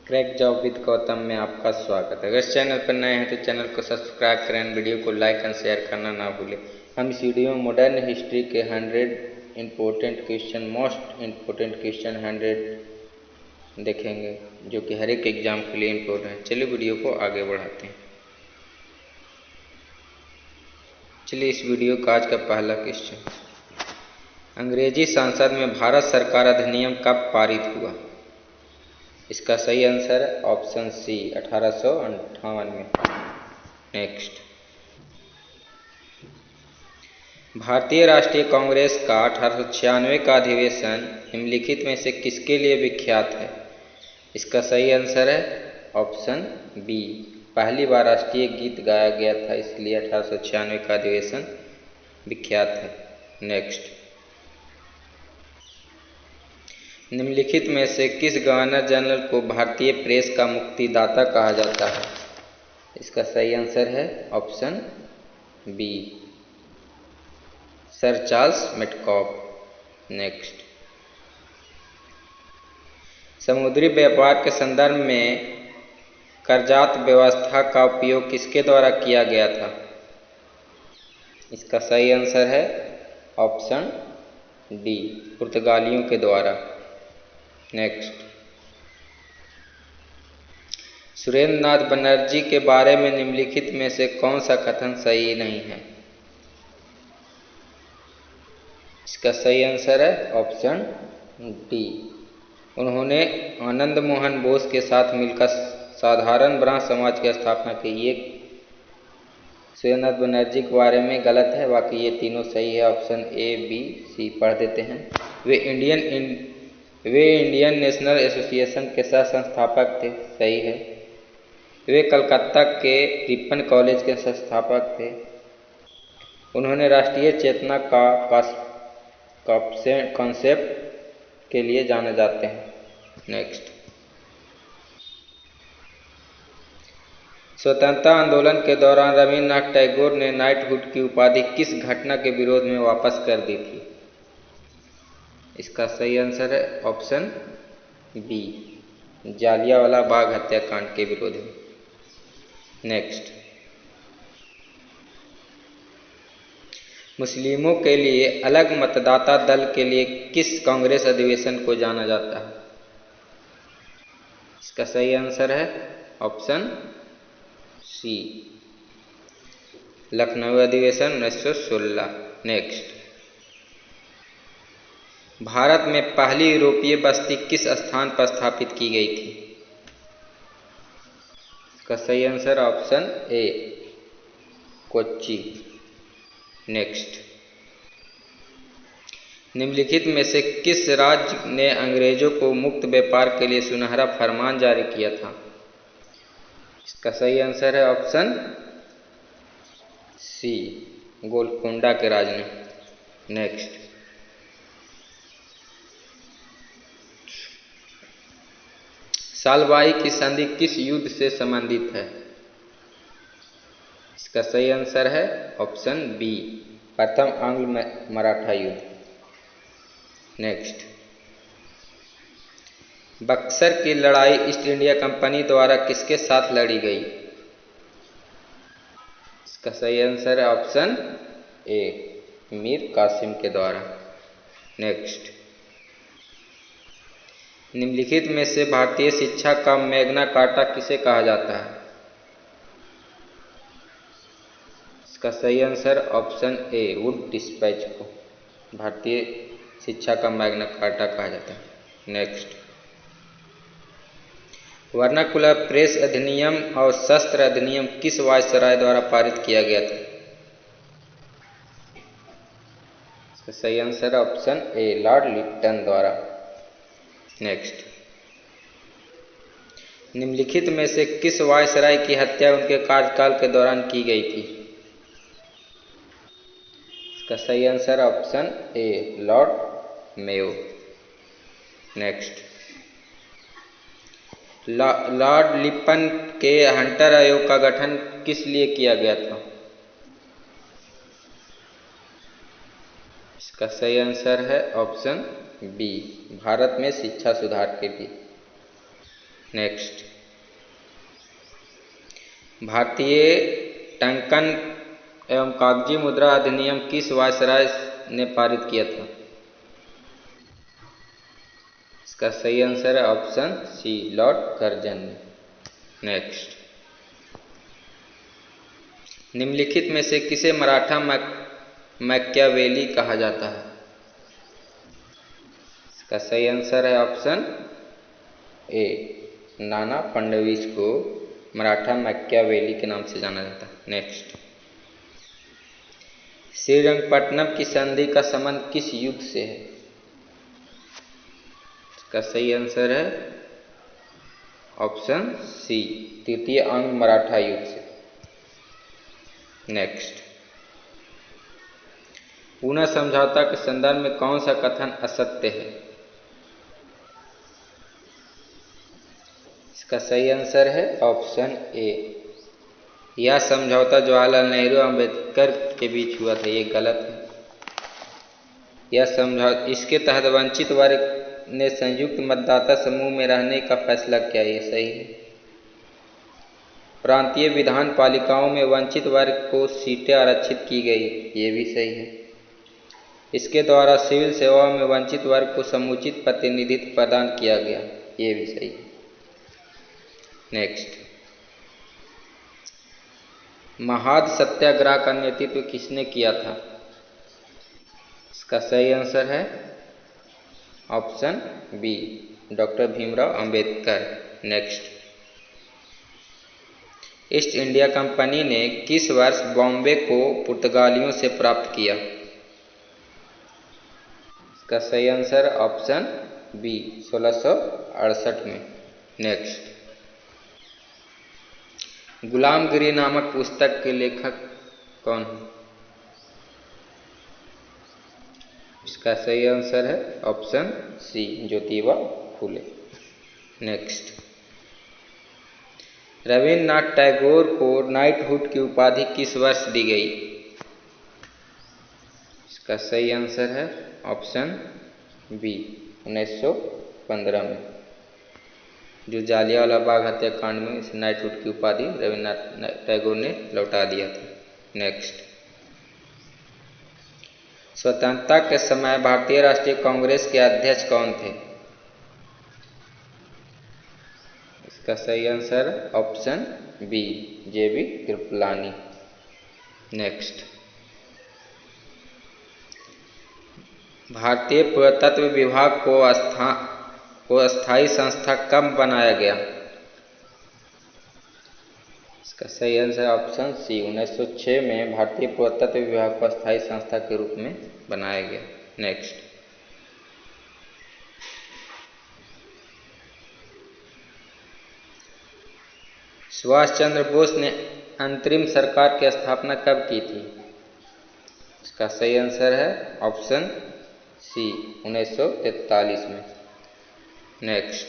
Crack job with Gautam में आपका स्वागत है। अगर इस चैनल पर नए हैं तो चैनल को सब्सक्राइब करें, वीडियो को लाइक एंड शेयर करना ना भूलें। हम इस वीडियो में मॉडर्न हिस्ट्री के 100 important question, most important question 100 देखेंगे, जो कि हर एक एग्जाम के लिए इम्पोर्टेंट है। चलिए वीडियो को आगे बढ़ाते हैं। चलिए इस वीडियो का आज का पहला क्वेश्चन, अंग्रेजी संसद में भारत सरकार अधिनियम कब पारित हुआ? इसका सही आंसर है ऑप्शन सी, 1858 में। नेक्स्ट, भारतीय राष्ट्रीय कांग्रेस का 1896 का अधिवेशन निम्नलिखित में से किसके लिए विख्यात है? इसका सही आंसर है ऑप्शन बी, पहली बार राष्ट्रीय गीत गाया गया था, इसलिए 1896 का अधिवेशन विख्यात है। नेक्स्ट, निम्नलिखित में से किस गवर्नर जनरल को भारतीय प्रेस का मुक्तिदाता कहा जाता है? इसका सही आंसर है option B, sir Charles Metcalfe. Next, समुद्री व्यापार के संदर्भ में करजात व्यवस्था का उपयोग किसके द्वारा किया गया था? इसका सही आंसर है ऑप्शन डी, पुर्तगालियों के द्वारा। नेक्स्ट, सुरेंद्र नाथ बनर्जी के बारे में निम्नलिखित में से कौन सा कथन सही नहीं है? इसका सही आंसर है ऑप्शन डी, उन्होंने आनंद मोहन बोस के साथ मिलकर साधारण ब्राह्मण समाज की स्थापना की। ये सुरेंद्र नाथ बनर्जी के बारे में गलत है, बाकी ये तीनों सही है। ऑप्शन ए, बी, सी पढ़ देते हैं। वे इंडियन नेशनल एसोसिएशन के सह संस्थापक थे, सही है। वे कलकत्ता के रिपन कॉलेज के संस्थापक थे। उन्होंने राष्ट्रीय चेतना का कॉन्सेप्ट के लिए जाने जाते हैं। नेक्स्ट, स्वतंत्रता आंदोलन के दौरान रविन्द्रनाथ टैगोर ने नाइटहुड की उपाधि किस घटना के विरोध में वापस कर दी थी? इसका सही आंसर है ऑप्शन बी, जालियांवाला बाग हत्याकांड के विरोध में। नेक्स्ट, मुस्लिमों के लिए अलग मतदाता दल के लिए किस कांग्रेस अधिवेशन को जाना जाता है? इसका सही आंसर है ऑप्शन सी, लखनऊ अधिवेशन 1916। नेक्स्ट, भारत में पहली यूरोपीय बस्ती किस स्थान पर स्थापित की गई थी? इसका सही आंसर ऑप्शन ए, कोच्चि। नेक्स्ट, निम्नलिखित में से किस राज्य ने अंग्रेजों को मुक्त व्यापार के लिए सुनहरा फरमान जारी किया था? इसका सही आंसर है ऑप्शन सी, गोलकोंडा के राज्य ने। नेक्स्ट, सालबाई की संधि किस युद्ध से संबंधित है? इसका सही आंसर है ऑप्शन बी, प्रथम आंग्ल मराठा युद्ध। नेक्स्ट, बक्सर की लड़ाई ईस्ट इंडिया कंपनी द्वारा किसके साथ लड़ी गई? इसका सही आंसर है ऑप्शन ए, मीर कासिम के द्वारा। नेक्स्ट, निम्नलिखित में से भारतीय शिक्षा का मैग्ना कार्टा किसे कहा जाता है? इसका सही आंसर ऑप्शन ए, वुड डिस्पैच को भारतीय शिक्षा का मैग्ना कार्टा कहा जाता है। नेक्स्ट, वर्नाकुलर प्रेस अधिनियम और शस्त्र अधिनियम किस वायसराय द्वारा पारित किया गया था? इसका सही answer option A, Lord Lipton द्वारा। नेक्स्ट, निम्नलिखित में से किस वायसराय की हत्या उनके कार्यकाल के दौरान की गई थी? इसका सही answer option A, Lord Mayo. Next, Lord Lipton के हंटर आयोग का गठन किस लिए किया गया था? इसका सही आंसर है ऑप्शन बी, भारत में शिक्षा सुधार के लिए। नेक्स्ट, भारतीय टंकन एवं कागजी मुद्रा अधिनियम किस वायसराय ने पारित किया था? इसका सही आंसर है ऑप्शन सी, लॉर्ड कर्जन ने। नेक्स्ट, निम्नलिखित में से किसे मराठा मैकियावेली कहा जाता है? इसका सही आंसर है ऑप्शन ए, नाना फडणवीस को मराठा मैकियावेली के नाम से जाना जाता है। नेक्स्ट, श्रीरंगपट्टनम की संधि का संबंध किस युद्ध से है? इसका सही आंसर है ऑप्शन सी, तृतीय अंग मराठा युद्ध से। नेक्स्ट, पूना समझौता के संदर्भ में कौन सा कथन असत्य है? इसका सही आंसर है ऑप्शन ए, यह समझौता जवाहरलाल नेहरू और अम्बेडकर के बीच हुआ था, ये गलत है। यह समझौता, इसके तहत वंचित वर्ग ने संयुक्त मतदाता समूह में रहने का फैसला किया, ये सही है। प्रांतीय विधान पालिकाओं में वंचित वर्ग को सीटें आरक्षित की गई, ये भी सही है। इसके द्वारा सिविल सेवाओं में वंचित वर्ग को समुचित प्रतिनिधित्व प्रदान किया गया, ये भी सही है। नेक्स्ट, महाद सत्याग्रह का नेतृत्व किसने किया था? इसका सही आंसर है option B, doctor Bhimrao Ambedkar. Next, East India Company ने किस वर्ष बॉम्बे को पुर्तगालियों से प्राप्त किया? इसका सही आंसर ऑप्शन बी, 1668 में। नेक्स्ट, गुलामगिरी नामक पुस्तक के लेखक कौन है? इसका सही आंसर है ऑप्शन सी, ज्योतिबा फुले। नेक्स्ट, रविन्द्रनाथ टैगोर को नाइटहुड की उपाधि किस वर्ष दी गई? इसका सही आंसर है ऑप्शन बी, 1915 में। जो जालियांवाला बाग हत्याकांड में इस नाइटहुड की उपाधि रविन्द्रनाथ टैगोर ने लौटा दिया था। नेक्स्ट, स्वतंत्रता के समय भारतीय राष्ट्रीय कांग्रेस के अध्यक्ष कौन थे? इसका सही आंसर ऑप्शन बी, जेबी कृपलानी। नेक्स्ट, भारतीय पुरातत्व विभाग को अस्थायी संस्था कब बनाया गया? इसका सही आंसर ऑप्शन सी, 1906 में भारतीय पुरातत्व विभाग को अस्थायी संस्था के रूप में बनाया गया। नेक्स्ट, सुभाष चंद्र बोस ने अंतरिम सरकार की स्थापना कब की थी? इसका सही आंसर है ऑप्शन सी, 1943 में। नेक्स्ट,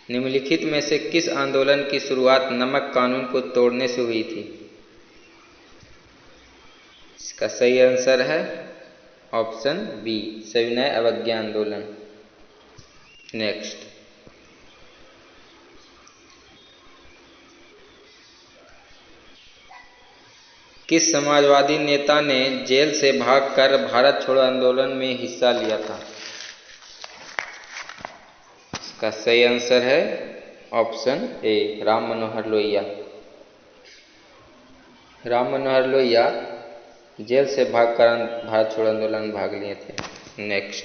निम्नलिखित में से किस आंदोलन की शुरुआत नमक कानून को तोड़ने से हुई थी? इसका सही आंसर है ऑप्शन बी, सविनय अवज्ञा आंदोलन। नेक्स्ट, किस समाजवादी नेता ने जेल से भागकर भारत छोड़ो आंदोलन में हिस्सा लिया था? इसका सही आंसर है option A, Ram Manohar Lohia. Ram Manohar Lohia jail से भागकर भारत छोड़ो आंदोलन में भाग लिए थे। नेक्स्ट,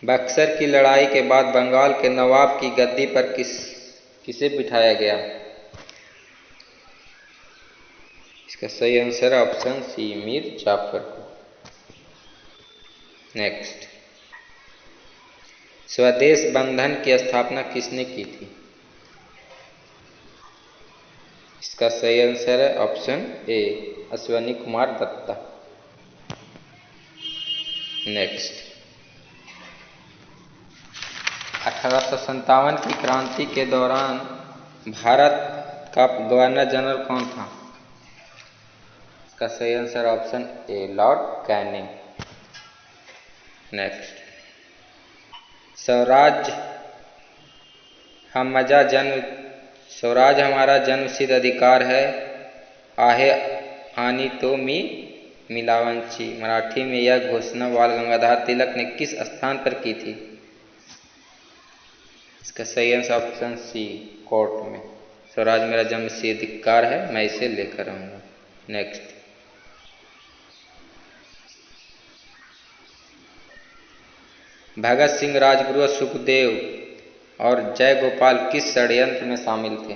बक्सर की लड़ाई के बाद बंगाल के नवाब की गद्दी पर किसे बिठाया गया? इसका सही आंसर है ऑप्शन सी, मीर जाफर को। नेक्स्ट, स्वदेश बंधन की स्थापना किसने की थी? इसका सही आंसर है option A, Ashwini Kumar Dutta. Next, 1857 की क्रांति के दौरान भारत का गवर्नर जनरल कौन था? इसका सही answer option A, Lord Canning. Next, Swaraj हम मजा जन्म स्वराज हमारा जन्मसिद्ध अधिकार है, आहे आनी तो मी मिलावंशी। मराठी में यह घोषणा बाल गंगाधर तिलक ने किस स्थान पर की थी? इसका सही आंसर ऑप्शन सी, कोर्ट में। स्वराज मेरा जन्मसिद्ध अधिकार है, मैं इसे लेकर आऊंगा। नेक्स्ट, भगत सिंह, राजगुरु, सुखदेव और जयगोपाल किस षड्यंत्र में शामिल थे?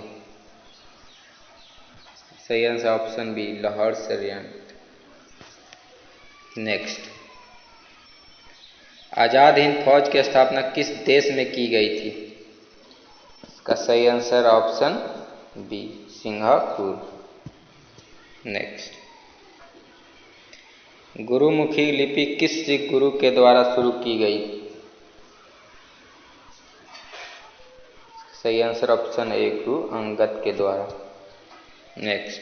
सही आंसर ऑप्शन बी, लाहौर षड्यंत्र। नेक्स्ट, आजाद हिंद फौज की स्थापना किस देश में की गई थी? इसका सही answer option B, Singapore. Next, Gurmukhi लिपि किस सिख गुरु के द्वारा शुरू की गई? सही आंसर ऑप्शन ए, गुरु अंगद के द्वारा। नेक्स्ट,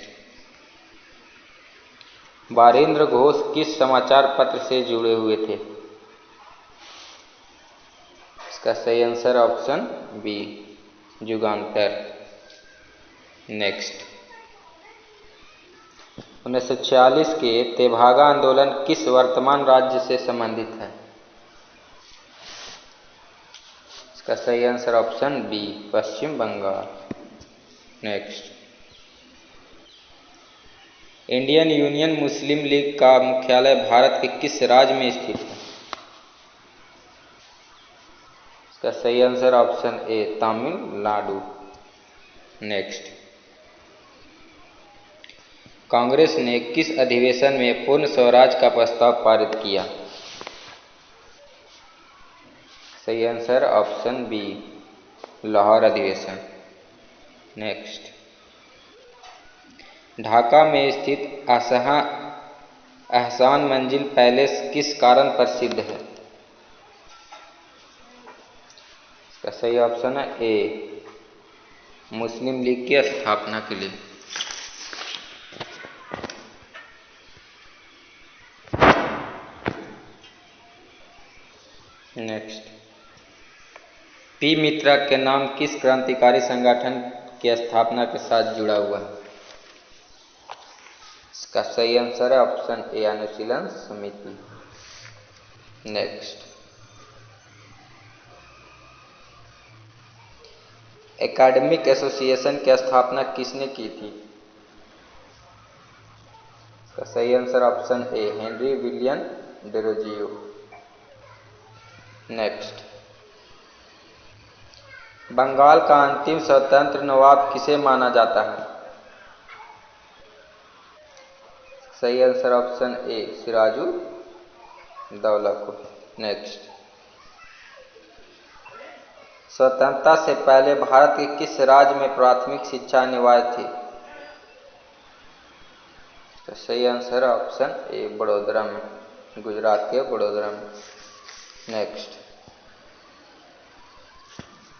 बारेंद्र घोष किस समाचार पत्र से जुड़े हुए थे? इसका सही आंसर ऑप्शन बी, युगांतर। नेक्स्ट, 1946 के तेभागा आंदोलन किस वर्तमान राज्य से संबंधित है? इसका सही आंसर ऑप्शन बी, पश्चिम बंगाल। नेक्स्ट, इंडियन यूनियन मुस्लिम लीग का मुख्यालय भारत के किस राज्य में स्थित है? इसका सही आंसर ऑप्शन ए, तमिलनाडु। नेक्स्ट, कांग्रेस ने किस अधिवेशन में पूर्ण स्वराज का प्रस्ताव पारित किया? सही आंसर ऑप्शन बी, लाहौर अधिवेशन। नेक्स्ट, ढाका में स्थित एहसान मंजिल पैलेस किस कारण प्रसिद्ध है? इसका सही ऑप्शन है ए, मुस्लिम लीग की स्थापना के लिए। नेक्स्ट, पी मित्रा के नाम किस क्रांतिकारी संगठन की स्थापना के साथ जुड़ा हुआ है? इसका सही आंसर है ऑप्शन ए, अनुशीलन समिति। नेक्स्ट, एकेडमिक एसोसिएशन की स्थापना किसने की थी? इसका सही answer option A, Henry William Derozio. Next, Bengal का अंतिम स्वतंत्र नवाब किसे माना जाता है? सही आंसर ऑप्शन ए, सिराजुद्दौला को। नेक्स्ट, स्वतंत्रता से पहले भारत के किस राज्य में प्राथमिक शिक्षा अनिवार्य थी? तो सही आंसर ऑप्शन ए, बड़ोदरा में, गुजरात के बड़ोदरा में। नेक्स्ट,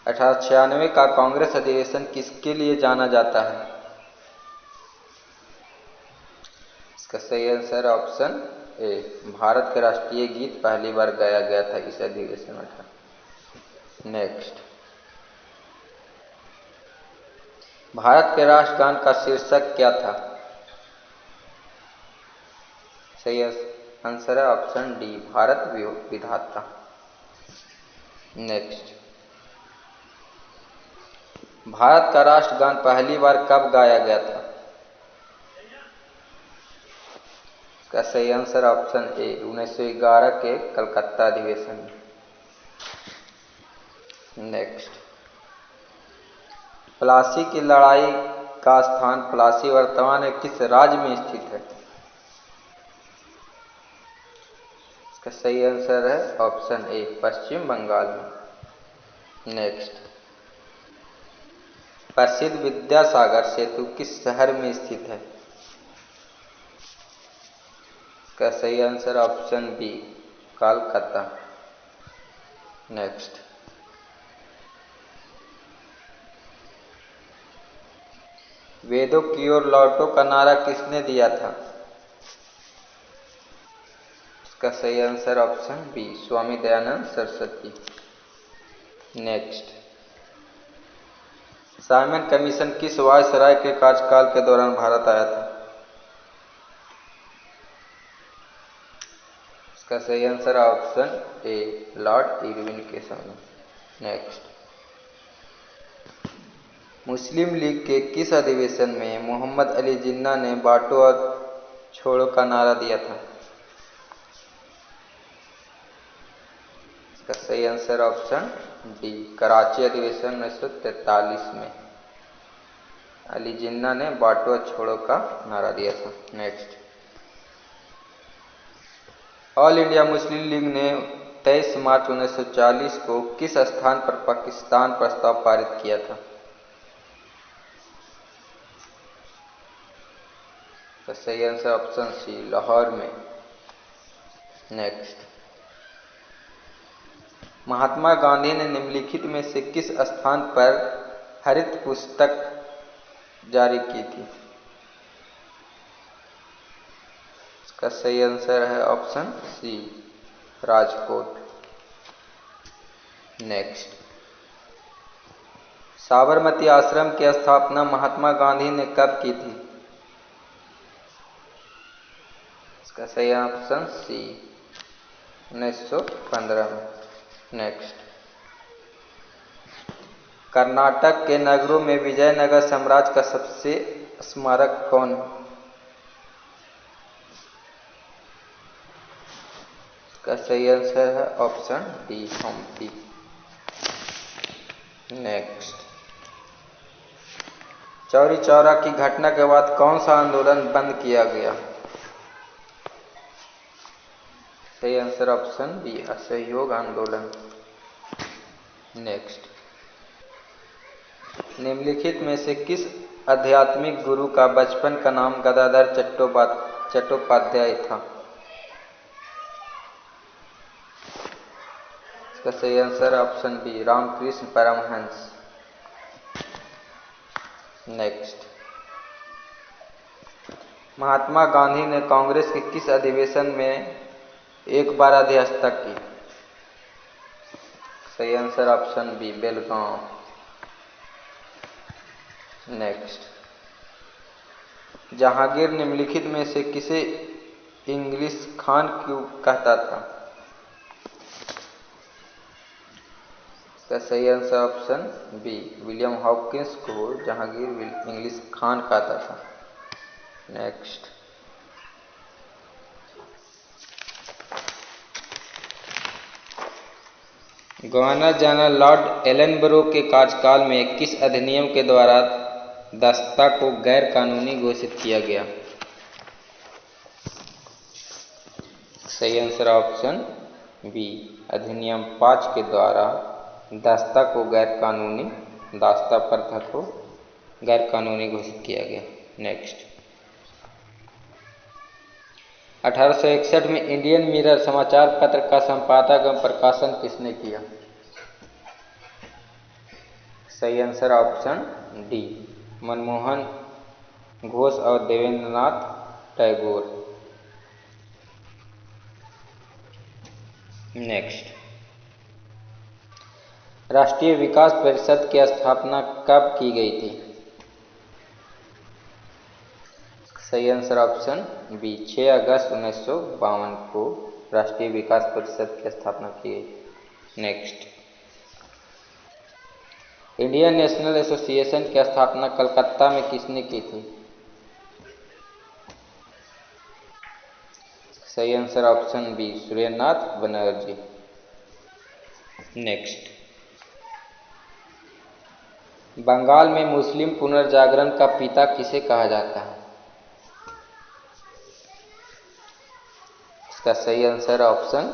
1896 का कांग्रेस अधिवेशन किसके लिए जाना जाता है? इसका सही आंसर ऑप्शन ए, भारत के राष्ट्रीय गीत पहली बार गाया गया था इस अधिवेशन में। नेक्स्ट, भारत के राष्ट्रगान का शीर्षक क्या था? सही आंसर है ऑप्शन डी, भारत विधाता। नेक्स्ट, भारत का राष्ट्रगान पहली बार कब गाया गया था? इसका सही आंसर ऑप्शन ए, 1911 के कलकत्ता अधिवेशन में। नेक्स्ट, प्लासी की लड़ाई का स्थान प्लासी वर्तमान में किस राज्य में स्थित है? इसका सही आंसर है ऑप्शन ए, पश्चिम बंगाल में। नेक्स्ट, प्रसिद्ध विद्यासागर सेतु किस शहर में स्थित है? इसका सही answer option B, Kolkata. Next, वेदों की ओर लौटो का नारा किसने दिया था? इसका सही answer option B, Swami Dayanand Saraswati. Next, Simon Commission किस वायसराय के कार्यकाल के दौरान भारत आया था? इसका सही answer option A, Lord Irwin के समय। नेक्स्ट, मुस्लिम लीग के किस अधिवेशन में मोहम्मद अली जिन्ना ने बांटो और छोड़ो का नारा दिया था? इसका सही आंसर ऑप्शन डी, कराची अधिवेशन 1943 में अली जिन्ना ने बांटो और छोड़ो का नारा दिया था। Next, all India Muslim league ने 23 मार्च 1940 को किस स्थान पर पाकिस्तान प्रस्ताव पारित किया था? तो सही आंसर ऑप्शन सी, लाहौर में। नेक्स्ट, महात्मा गांधी ने निम्नलिखित में से किस स्थान पर हरित पुस्तक जारी की थी? इसका सही आंसर है option C, Rajkot. Next, Sabarmati Ashram की स्थापना महात्मा गांधी ने कब की थी? इसका सही ऑप्शन सी, 1915 में। नेक्स्ट, कर्नाटक के नगरों में विजयनगर साम्राज्य का सबसे स्मारक कौन है? इसका सही आंसर है option D, Hampi. Next, Chauri Chaura की घटना के बाद कौन सा आंदोलन बंद किया गया? सही आंसर ऑप्शन बी, असहयोग आंदोलन। नेक्स्ट, निम्नलिखित में से किस आध्यात्मिक गुरु का बचपन का नाम गदाधर चट्टोपाध्याय था? इसका सही answer option B, Ramakrishna Paramhansa. Next, Mahatma Gandhi ने कांग्रेस के किस अधिवेशन में एक बार अध्यक्षता की? सही answer option B, Belgaum. Next, Jahangir निम्नलिखित में से किसे इंग्लिश खान क्यों कहता था? इसका सही answer option B, William Hawkins को जहांगीर इंग्लिश खान कहता था। Next, governor general Lord Ellenborough के कार्यकाल में किस अधिनियम के द्वारा दस्ता को गैर कानूनी घोषित किया गया? सही आंसर ऑप्शन बी, अधिनियम 5 के द्वारा दास्ता को गैर कानूनी दास्ता प्रथा को गैर कानूनी घोषित किया गया। नेक्स्ट, 1861 में इंडियन मिरर समाचार पत्र का संपादक एवं प्रकाशन किसने किया? सही answer option D, Manmohan Ghosh और देवेंद्रनाथ टैगोर। नेक्स्ट, राष्ट्रीय विकास परिषद की स्थापना कब की गई थी? सही आंसर ऑप्शन बी, 6 अगस्त 1952 को राष्ट्रीय विकास परिषद की स्थापना की गई। नेक्स्ट, इंडियन नेशनल एसोसिएशन की स्थापना कलकत्ता में किसने की थी? सही answer option B, Surendranath Banerjee. Next, Bengal में मुस्लिम पुनर्जागरण का पिता किसे कहा जाता है? इसका सही आंसर ऑप्शन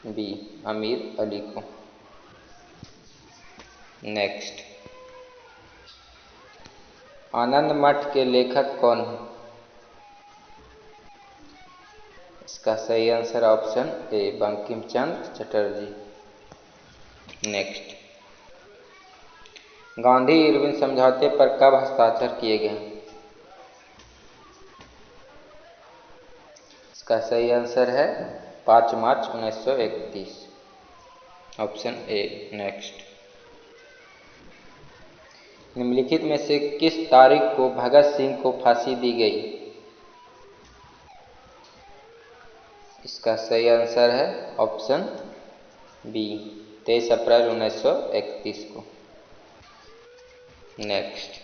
बी, अमीर अली को। नेक्स्ट, आनंद मठ के लेखक कौन है? इसका सही आंसर ऑप्शन ए, बंकिम चंद्र चटर्जी। नेक्स्ट, गांधी इरविन समझौते पर कब हस्ताक्षर किए गए? इसका सही आंसर है 5 मार्च 1931। Option A. नेक्स्ट, निम्नलिखित में से किस तारीख को भगत सिंह को फांसी दी गई? इसका सही आंसर है ऑप्शन बी, 23 अप्रैल 1931 को। नेक्स्ट,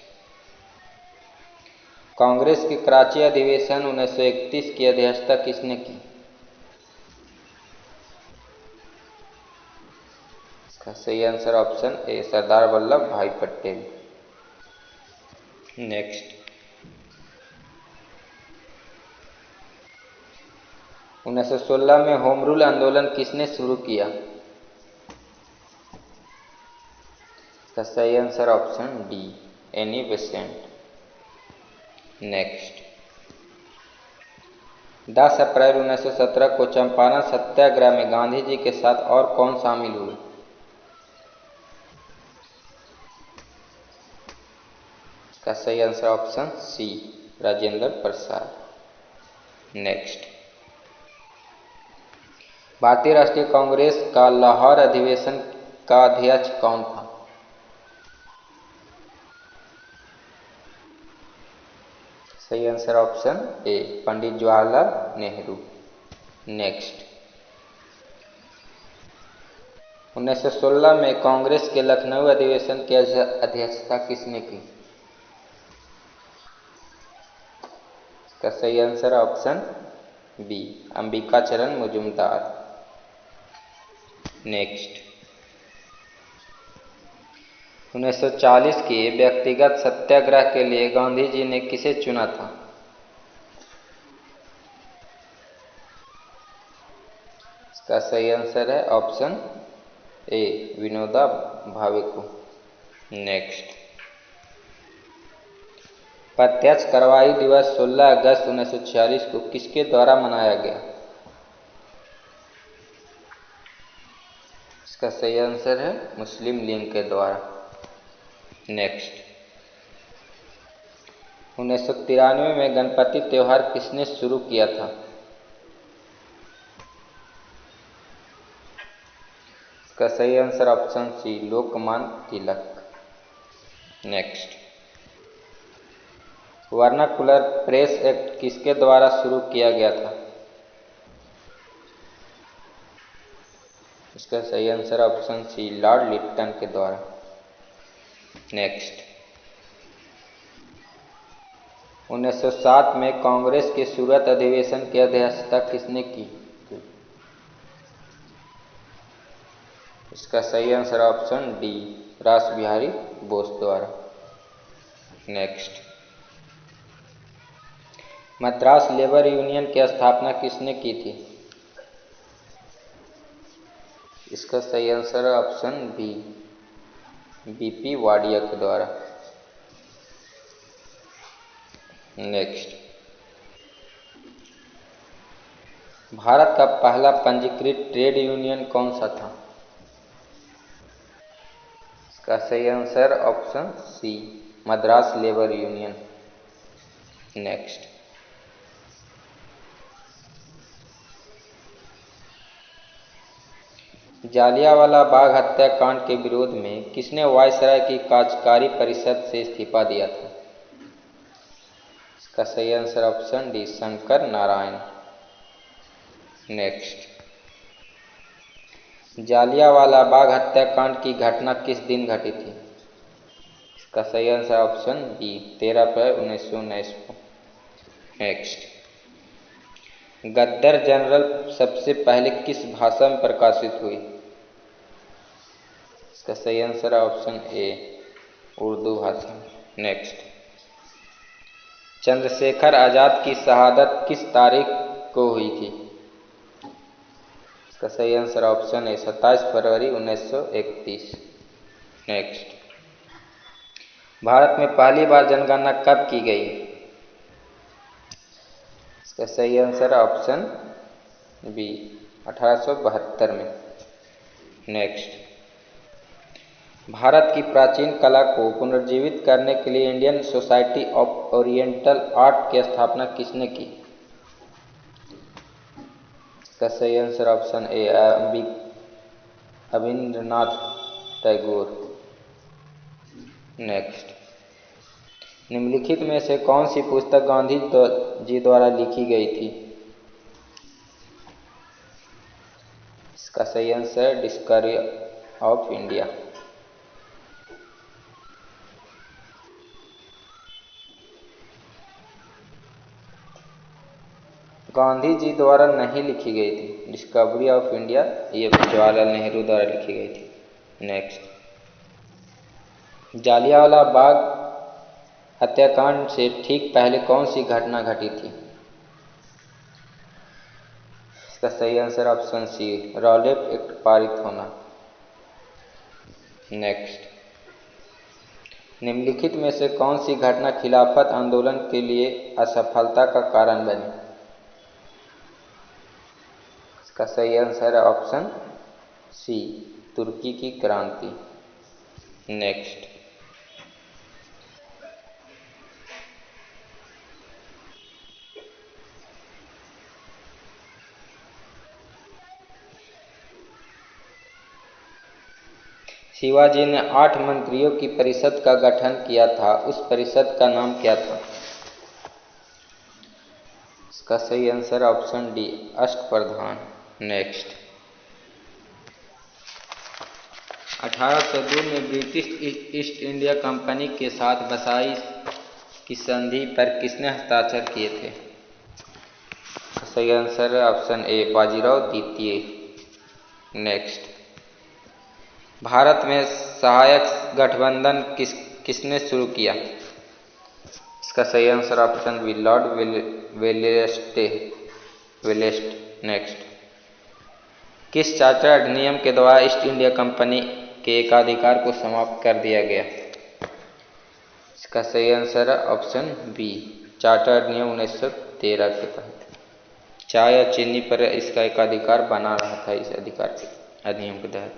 कांग्रेस के कराची अधिवेशन 1931 की अध्यक्षता किसने की? इसका सही आंसर ऑप्शन ए, सरदार वल्लभ भाई पटेल। नेक्स्ट, 1916 में होम रूल आंदोलन किसने शुरू किया? इसका सही answer option D, Annie Besant. Next, 10 अप्रैल 1917 को चंपारण सत्याग्रह में गांधी जी के साथ और कौन शामिल हुए? इसका सही आंसर ऑप्शन सी, राजेंद्र प्रसाद। नेक्स्ट, भारतीय राष्ट्रीय कांग्रेस का लाहौर अधिवेशन का अध्यक्ष कौन था? सही आंसर ऑप्शन ए, पंडित जवाहरलाल नेहरू। नेक्स्ट, 1916 में कांग्रेस के लखनऊ अधिवेशन की अध्यक्षता किसने की? इसका सही आंसर ऑप्शन बी, अंबिका चरण मजूमदार। नेक्स्ट, 1940 के व्यक्तिगत सत्याग्रह के लिए गांधी जी ने किसे चुना था? इसका सही आंसर है ऑप्शन ए, विनोबा भावे को। नेक्स्ट, प्रत्यक्ष कार्रवाई दिवस 16 अगस्त 1946 को किसके द्वारा मनाया गया? इसका सही आंसर है मुस्लिम लीग के द्वारा। नेक्स्ट, 1993 में गणपति त्योहार किसने शुरू किया था? इसका सही answer option C, Lokmanya Tilak. Next, vernacular press act किसके द्वारा शुरू किया गया था? इसका सही answer option C, Lord Lytton के द्वारा। नेक्स्ट, 1907 में कांग्रेस के सूरत अधिवेशन की अध्यक्षता किसने की? इसका सही आंसर ऑप्शन डी, रास बिहारी बोस द्वारा। नेक्स्ट, मद्रास लेबर यूनियन की स्थापना किसने की थी? इसका सही आंसर है ऑप्शन बी, बीपी वाडिया के द्वारा। नेक्स्ट, भारत का पहला पंजीकृत ट्रेड यूनियन कौन सा था? इसका सही answer option C, Madras Labour Union. Next, Jallianwala Bagh हत्याकांड के विरोध में किसने वायसराय की कार्यकारी परिषद से इस्तीफा दिया था? इसका सही answer option D, Shankar Narayan. Next, Jallianwala Bagh हत्याकांड की घटना किस दिन घटी थी? इसका सही आंसर ऑप्शन बी, 13 अप्रैल 1919 को। नेक्स्ट, गद्दर जनरल सबसे पहले किस भाषा में प्रकाशित हुई? इसका सही आंसर ऑप्शन ए, उर्दू भाषा। नेक्स्ट, चंद्रशेखर आजाद की शहादत किस तारीख को हुई थी? इसका सही आंसर ऑप्शन ए, 27 फरवरी 1931। नेक्स्ट, भारत में पहली बार जनगणना कब की गई? इसका सही आंसर ऑप्शन बी, 1872 में। नेक्स्ट, भारत की प्राचीन कला को पुनर्जीवित करने के लिए Indian society of oriental art की स्थापना किसने की? इसका सही आंसर ऑप्शन ए, रविंद्रनाथ टैगोर। नेक्स्ट, निम्नलिखित में से कौन सी पुस्तक गांधी जी द्वारा लिखी गई थी? इसका सही आंसर है discovery of India. Gandhi ji द्वारा नहीं लिखी गई थी। डिस्कवरी ऑफ इंडिया ये जवाहरलाल नेहरू द्वारा लिखी गई थी। नेक्स्ट, जालियांवाला बाग हत्याकांड से ठीक पहले कौन सी घटना घटी थी? इसका सही answer option C, Rowlatt Act पारित होना। नेक्स्ट, निम्नलिखित में से कौन सी घटना खिलाफत आंदोलन के लिए असफलता का कारण बनी? इसका सही आंसर है ऑप्शन सी, तुर्की की क्रांति। नेक्स्ट, शिवाजी ने 8 मंत्रियों की परिषद का गठन किया था, उस परिषद का नाम क्या था? इसका सही आंसर ऑप्शन डी, अष्टप्रधान। नेक्स्ट, 1802 में ब्रिटिश ईस्ट इंडिया कंपनी के साथ बसाई की संधि पर किसने हस्ताक्षर किए थे? सही आंसर है ऑप्शन ए, बाजीराव द्वितीय। नेक्स्ट, भारत में सहायक गठबंधन किसने शुरू किया? इसका सही answer option B, Lord Wellesley. Next, किस चार्टर अधिनियम के द्वारा ईस्ट इंडिया कंपनी के एकाधिकार को समाप्त कर दिया गया? इसका सही आंसर है ऑप्शन बी, चार्टर अधिनियम 1913 के तहत। चाय और चीनी पर इसका एकाधिकार बना रहा था इस अधिनियम के तहत।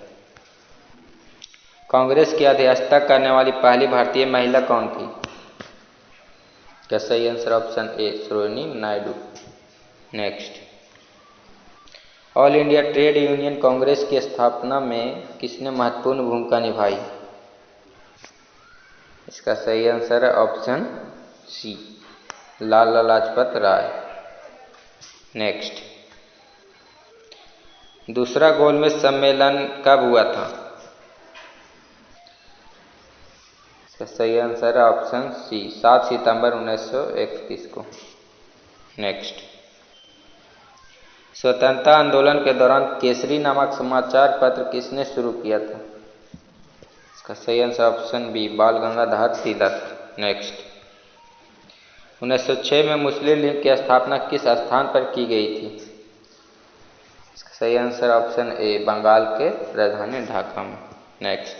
कांग्रेस की अध्यक्षता करने वाली पहली भारतीय महिला कौन थी? क्या सही आंसर ऑप्शन ए, Sarojini Naidu. Next, all India trade union Congress की स्थापना में किसने महत्वपूर्ण भूमिका निभाई? इसका सही आंसर है ऑप्शन सी, लाला लाजपत राय। नेक्स्ट, दूसरा गोलमेज सम्मेलन कब हुआ था? इसका सही आंसर है ऑप्शन सी, 7 सितंबर 1931 को। नेक्स्ट, स्वतंत्रता आंदोलन के दौरान केसरी नामक समाचार पत्र किसने शुरू किया था? इसका सही आंसर ऑप्शन बी, बाल गंगाधर तिलक। नेक्स्ट, 1906 में मुस्लिम लीग की स्थापना किस स्थान पर की गई थी? इसका सही आंसर ऑप्शन ए, बंगाल के राजधानी ढाका में। नेक्स्ट,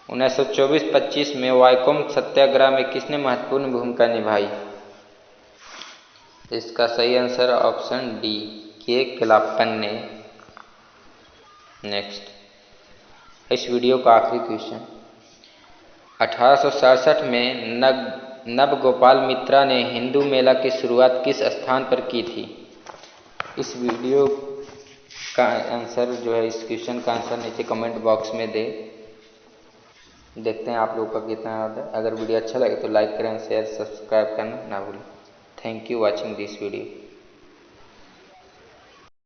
1924-25 में वाइकोम सत्याग्रह में किसने महत्वपूर्ण भूमिका निभाई? इसका सही आंसर ऑप्शन डी, के केलाप्पन ने। नेक्स्ट, इस वीडियो का आखिरी क्वेश्चन, 1867 में नवगोपाल मित्रा ने हिंदू मेला की शुरुआत किस स्थान पर की थी? इस वीडियो का आंसर जो है, इस क्वेश्चन का आंसर नीचे कमेंट बॉक्स में देखते हैं आप लोगों का कितना याद है। अगर वीडियो अच्छा लगे तो लाइक करें, शेयर सब्सक्राइब करना ना भूलें। Thank you watching this video.